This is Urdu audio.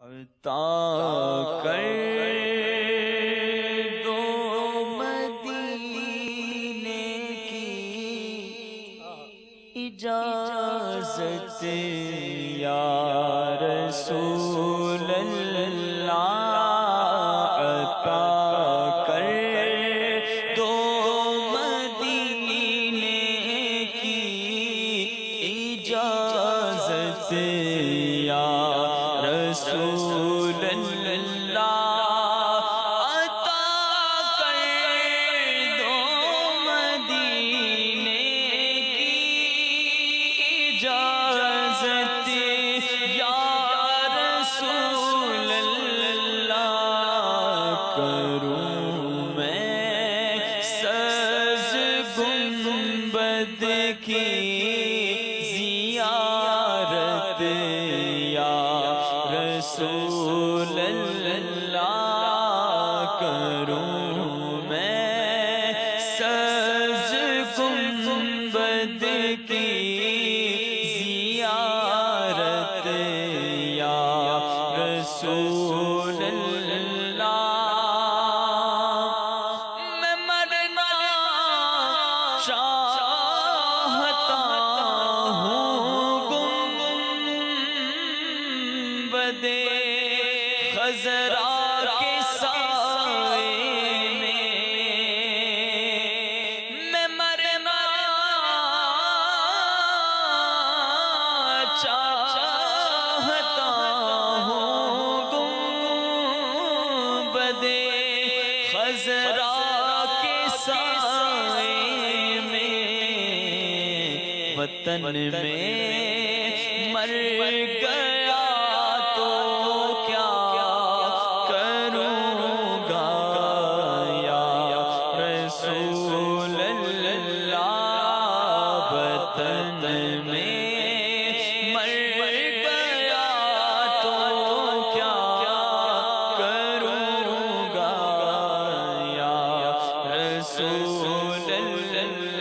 عطا کر دو مدینے کی اجازت یا رسول اللہ، عطا کر دو مدینے کی اجازت یا رسول اللہ، عطا کر دو مدینے کی اجازت یا رسول اللہ، کروں میں سبز گنبد کی زیارت یا رسول اللہ، کروں میں سبز گنبد کی زیارت یا رسول اللہ، میں مرنا چاہتا ہوں گنبد خضرا کے سائے میں، میں مرنا چاہتا ہوں گنبد خضرا کے سائے میں، وطن میں مر گیا تو کیا کروں گا یا رسول اللہ، وطن میں مر گیا تو کیا کروں گا یا رسول اللہ۔